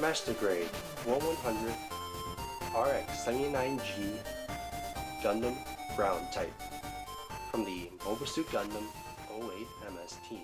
Master Grade 1100 RX-79G Gundam Ground Type from the Mobile Suit Gundam 08 MS team.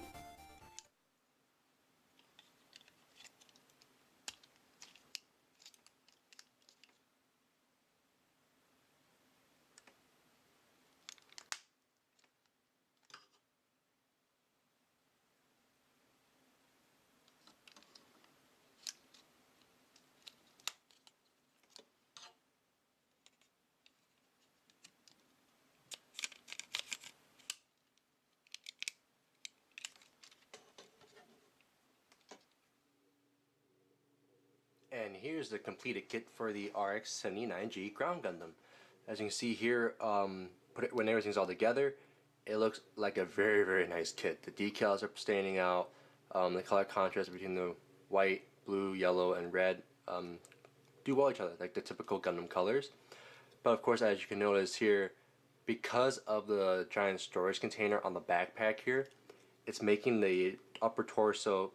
And here's the completed kit for the RX-79G Ground Gundam. As you can see here, when everything's all together, it looks like a very nice kit. The decals are standing out. The color contrast between the white, blue, yellow, and red do well each other, like the typical Gundam colors. But of course, as you can notice here, because of the giant storage container on the backpack here, it's making the upper torso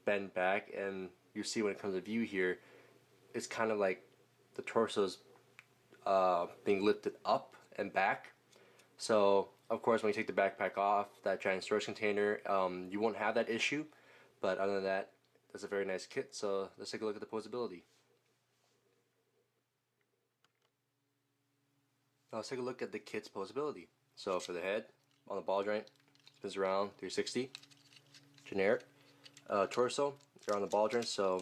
bend back, and you see when it comes to view here, it's kind of like the torso's being lifted up and back. So of course, when you take the backpack off, that giant storage container, you won't have that issue. But other than that, it's a very nice kit. So let's take a look at the posability. Now let's take a look at the kit's posability. So for the head, on the ball joint, spins around 360, generic. Torso, you're on the ball joint, so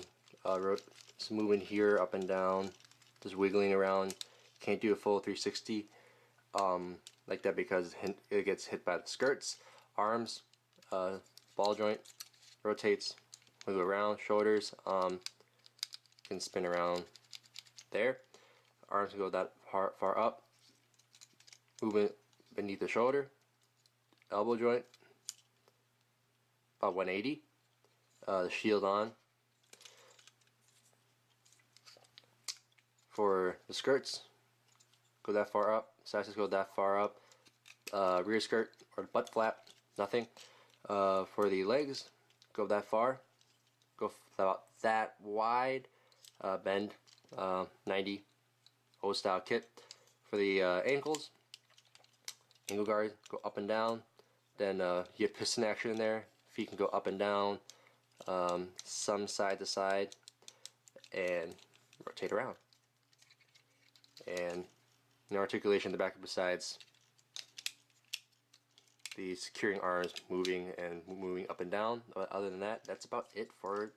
it's moving here up and down, just wiggling around. Can't do a full 360 like that because it gets hit by the skirts. Arms, ball joint, rotates, wiggle around. Shoulders, can spin around there. Arms can go that far up. Movement beneath the shoulder. Elbow joint, about 180. The shield on. For the skirts, go that far up. Sides go that far up. Rear skirt or butt flap, nothing. For the legs, go that far. Go about that wide. Bend 90. Old style kit. For the ankles, ankle guard go up and down. Then you get piston action in there. Feet can go up and down. Some side to side, and rotate around. And the articulation in the back of the sides, the securing arms moving up and down. But other than that, that's about it for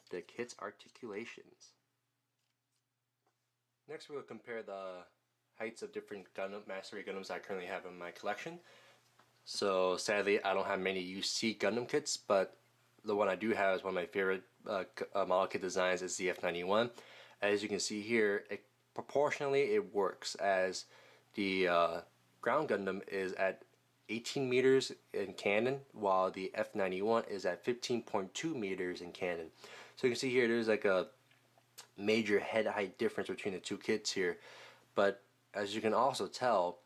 the kit's articulations. Next, we'll compare the heights of different Gundam Master Grade Gundams I currently have in my collection. So sadly, I don't have many UC Gundam kits, but the one I do have is one of my favorite model kit designs is the F91. As you can see here, proportionally it works, as the Ground Gundam is at 18 meters in canon, while the F91 is at 15.2 meters in canon. So you can see here there's like a major head height difference between the two kits here. But as you can also tell,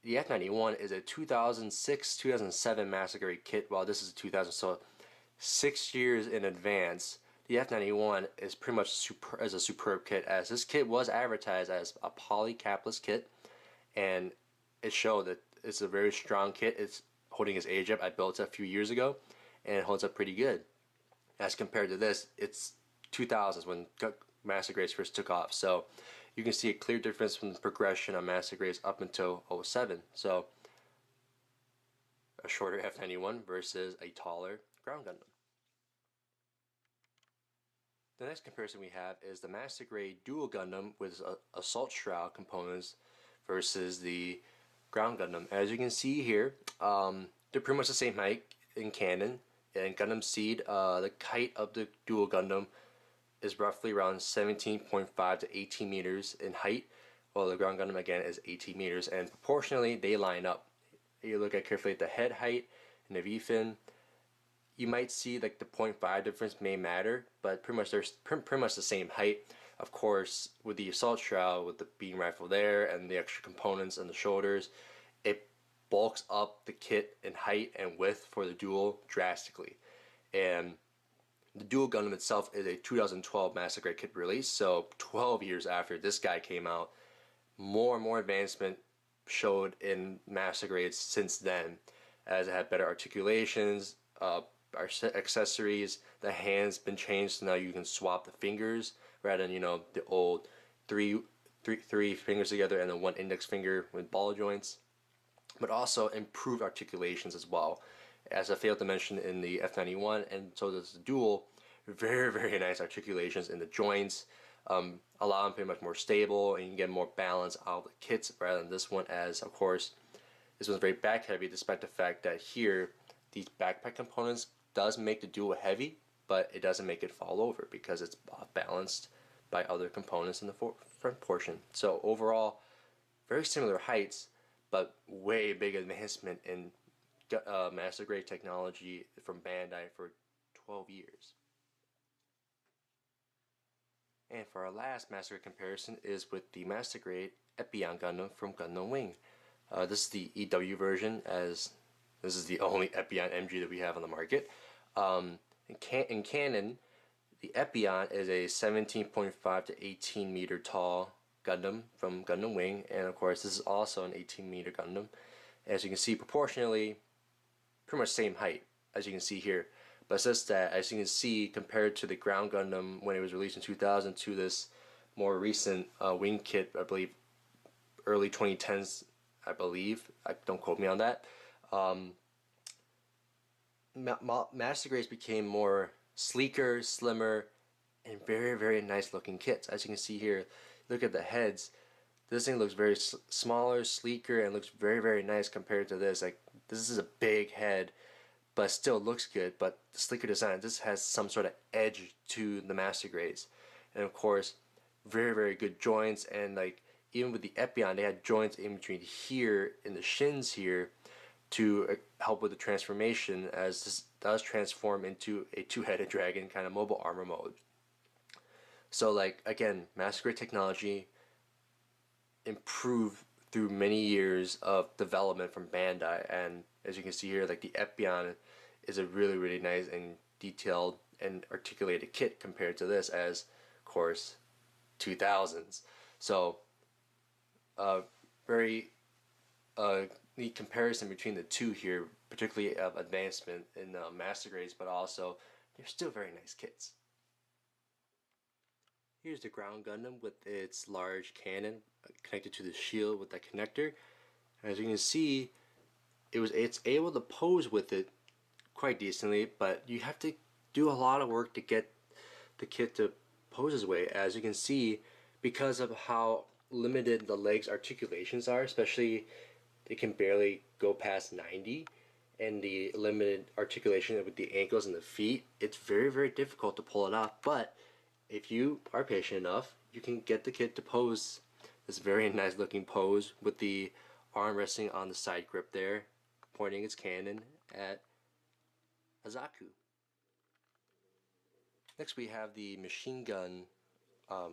the F91 is a 2006-2007 Master Grade kit, while this is a 2000. So 6 years in advance. The F91 is pretty much a superb kit, as this kit was advertised as a poly capless kit, and it showed that it's a very strong kit. It's holding its age up. I built it a few years ago, and it holds up pretty good. As compared to this, it's 2000s when Master Grades first took off. So you can see a clear difference from the progression of Master Grades up until 07. So a shorter F91 versus a taller Ground Gundam. The next comparison we have is the Master Grade Duel Gundam with Assault Shroud components versus the Ground Gundam. As you can see here, they're pretty much the same height in canon. In Gundam Seed, the height of the Duel Gundam is roughly around 17.5 to 18 meters in height, while the Ground Gundam again is 18 meters, and proportionally they line up. You look at carefully at the head height and the V-fin, you might see like the 0.5 difference may matter, but pretty much they're pretty much the same height. Of course, with the Assault Shroud, with the beam rifle there and the extra components on the shoulders, it bulks up the kit in height and width for the Duel drastically. And The Duel Gundam itself is a 2012 Master Grade kit release, so 12 years after this guy came out, more and more advancement showed in Master Grades since then, as it had better articulations, accessories. The hands been changed, so now you can swap the fingers rather than the old three fingers together and then one index finger with ball joints. But also improved articulations as well, as I failed to mention in the F91, and so does the Duel. Very nice articulations in the joints, allow them to be much more stable, and you can get more balance out of the kits rather than this one, as of course this one's very back heavy, despite the fact that here these backpack components does make the Duel heavy, but it doesn't make it fall over because it's balanced by other components in the front portion. So overall, very similar heights, but way big advancement in Master Grade technology from Bandai for 12 years. And for our last Master Grade comparison is with the Master Grade Epyon Gundam from Gundam Wing. This is the EW version, as this is the only Epyon MG that we have on the market. In canon, the Epyon is a 17.5 to 18 meter tall Gundam from Gundam Wing, and of course this is also an 18 meter Gundam. As you can see, proportionally, pretty much same height as you can see here. But it's just that, as you can see, compared to the Ground Gundam when it was released in 2000 to this more recent Wing kit, I believe early 2010s, I believe. Don't quote me on that. Master Grades became more sleeker, slimmer, and very nice looking kits. As you can see here, look at the heads. This thing looks very smaller, sleeker, and looks very nice compared to this. Like, this is a big head, but still looks good. But the sleeker design, this has some sort of edge to the Master Grades, and of course, very good joints. And like, even with the Epyon, they had joints in between here in the shins here to help with the transformation, as this does transform into a two-headed dragon kind of mobile armor mode. So like, again, Master Grade technology improved through many years of development from Bandai, and as you can see here, like the Epyon is a really nice and detailed and articulated kit compared to this, as of course 2000s. So very neat comparison between the two here, particularly of advancement in Master Grades, but also they're still very nice kits. Here's the Ground Gundam with its large cannon connected to the shield with that connector. As you can see, it's able to pose with it quite decently, but you have to do a lot of work to get the kit to pose this way. As you can see, because of how limited the legs articulations are, especially they can barely go past 90, and the limited articulation with the ankles and the feet, it's very difficult to pull it off. But if you are patient enough, you can get the kit to pose this very nice looking pose with the arm resting on the side grip there, pointing its cannon at Azaku. Next we have the machine gun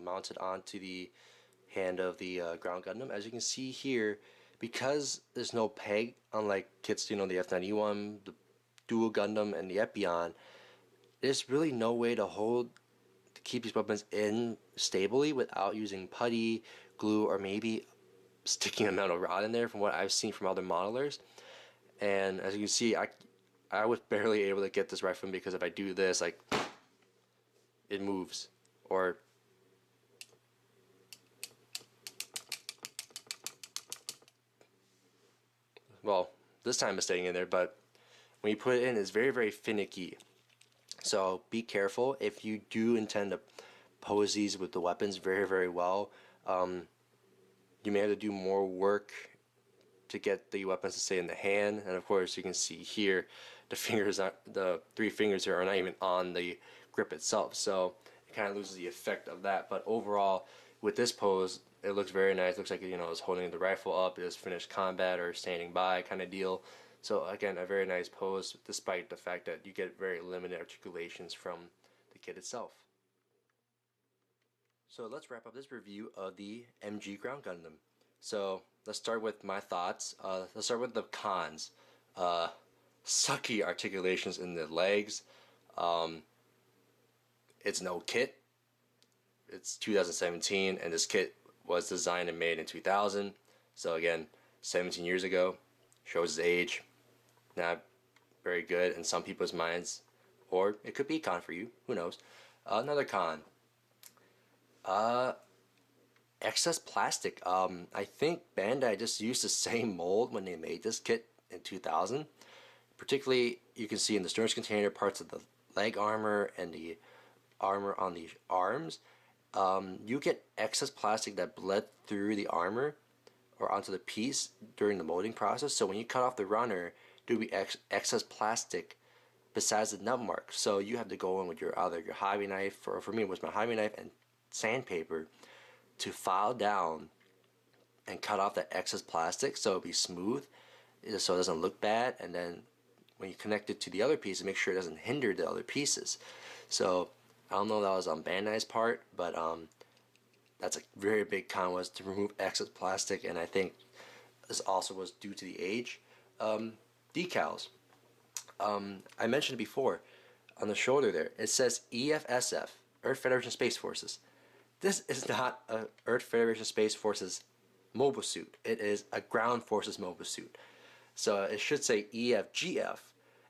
mounted onto the hand of the Ground Gundam. As you can see here, because there's no peg, unlike kits, the F91, the Duel Gundam, and the Epyon, there's really no way to keep these weapons in stably without using putty, glue, or maybe sticking a metal rod in there, from what I've seen from other modelers. And as you can see, I was barely able to get this rifle because if I do this, like, it moves, or well, this time it's staying in there, but when you put it in, it's very finicky. So be careful if you do intend to pose these with the weapons very well. You may have to do more work to get the weapons to stay in the hand, and of course you can see here the three fingers here are not even on the grip itself, so it kind of loses the effect of that. But overall, with this pose, it looks very nice. It looks like it's holding the rifle up, it's finished combat or standing by kind of deal. So again, a very nice pose, despite the fact that you get very limited articulations from the kit itself. So let's wrap up this review of the MG Ground Gundam. So let's start with my thoughts. Let's start with the cons. Sucky articulations in the legs. it's an old kit. It's 2017, and this kit was designed and made in 2000. So again, 17 years ago, shows his age. Not very good in some people's minds, or it could be a con for you. Who knows? Another con. Excess plastic. I think Bandai just used the same mold when they made this kit in 2000. Particularly, you can see in the storage container parts of the leg armor and the armor on the arms. You get excess plastic that bled through the armor or onto the piece during the molding process. So when you cut off the runner, there will be excess plastic besides the nub mark. So you have to go in with either your hobby knife, or for me it was my hobby knife and sandpaper, to file down and cut off that excess plastic so it'll be smooth, so it doesn't look bad. And then when you connect it to the other piece, make sure it doesn't hinder the other pieces. So I don't know if that was on Bandai's part, but that's a very big con, was to remove excess plastic, and I think this also was due to the age. Decals. I mentioned it before. On the shoulder there, it says EFSF, Earth Federation Space Forces. This is not a Earth Federation Space Forces mobile suit. It is a Ground Forces mobile suit. So it should say EFGF,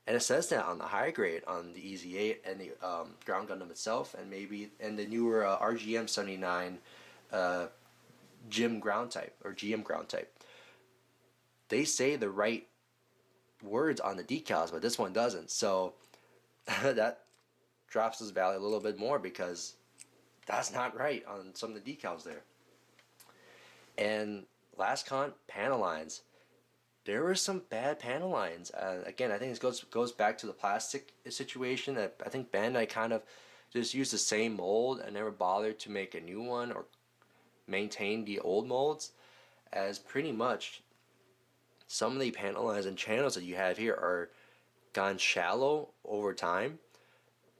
and it says that on the high grade, on the EZ8 and the Ground Gundam itself, and maybe in the newer RGM-79 GM Ground Type, or GM Ground Type. They say the right words on the decals, but this one doesn't. So that drops this value a little bit more, because that's not right on some of the decals there. And last con, panel lines. There were some bad panel lines. Again, I think this goes back to the plastic situation. That I think Bandai kind of just used the same mold and never bothered to make a new one or maintain the old molds, as pretty much some of the panel lines and channels that you have here are gone shallow over time,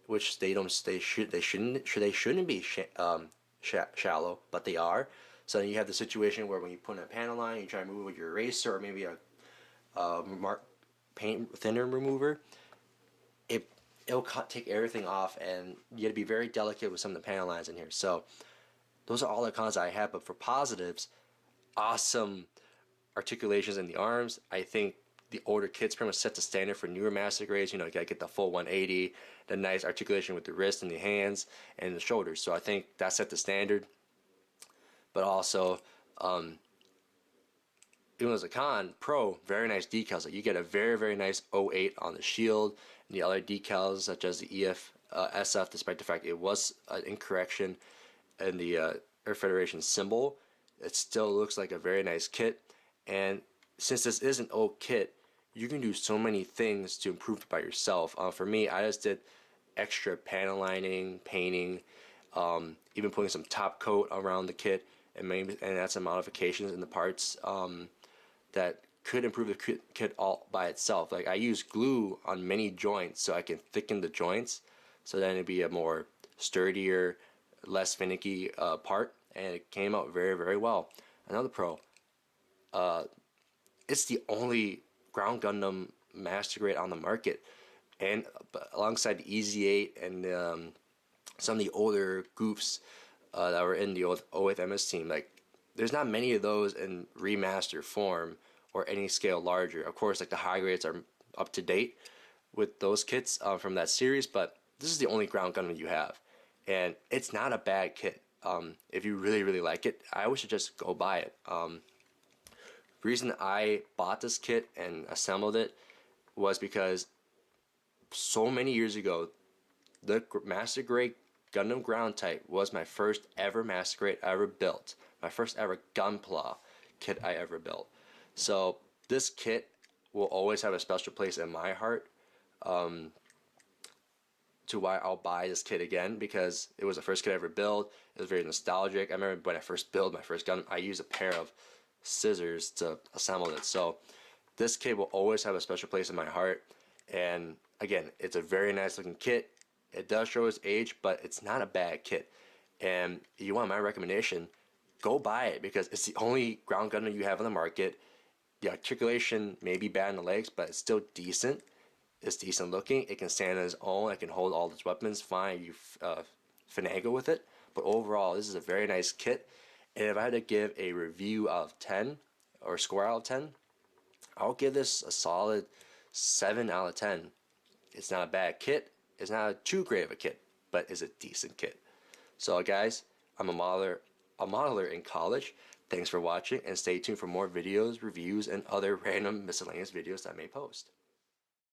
which they shouldn't be shallow, but they are. So you have the situation where when you put in a panel line, you try to move it with your eraser or maybe a paint thinner remover, it'll take everything off, and you got to be very delicate with some of the panel lines in here. So those are all the cons I have. But for positives, awesome articulations in the arms. I think the older kits pretty much set the standard for newer master grades. You gotta get the full 180, the nice articulation with the wrist and the hands and the shoulders. So I think that set the standard. But also, even as a con, very nice decals. Like you get a very, very nice 08 on the shield, and the other decals such as the SF, despite the fact it was an incorrection in the Earth Federation symbol, it still looks like a very nice kit. And since this is an old kit, you can do so many things to improve it by yourself. For me, I just did extra panel lining, painting, even putting some top coat around the kit, and add some modifications in the parts that could improve the kit all by itself. Like I use glue on many joints so I can thicken the joints, so then it'd be a more sturdier, less finicky part, and it came out very, very well. Another pro. It's the only Ground Gundam Master Grade on the market, and alongside the EZ8 and some of the older goofs that were in the old 08th MS team, like there's not many of those in remaster form or any scale larger. Of course, like the high grades are up to date with those kits from that series, but this is the only Ground Gundam you have, and it's not a bad kit. If you really, really like it, I would suggest go buy it. The reason I bought this kit and assembled it was because so many years ago, the Master Grade Gundam Ground Type was my first ever Master Grade I ever built. My first ever Gunpla kit I ever built. So this kit will always have a special place in my heart, to why I'll buy this kit again, because it was the first kit I ever built. It was very nostalgic. I remember when I first built my first Gundam, I used a pair of scissors to assemble it. So this kit will always have a special place in my heart. And again, it's a very nice looking kit. It does show its age, but it's not a bad kit. And if you want my recommendation, go buy it, because it's the only Ground Gundam you have on the market. The articulation may be bad in the legs, but it's still decent. It's decent looking. It can stand on its own. It can hold all its weapons fine. You finagle with it. But overall, this is a very nice kit. And if I had to give a review out of 10 or score out of 10, I'll give this a solid 7 out of 10. It's not a bad kit. It's not too great of a kit, but it's a decent kit. So guys, I'm a modeler in college. Thanks for watching, and stay tuned for more videos, reviews, and other random miscellaneous videos that I may post.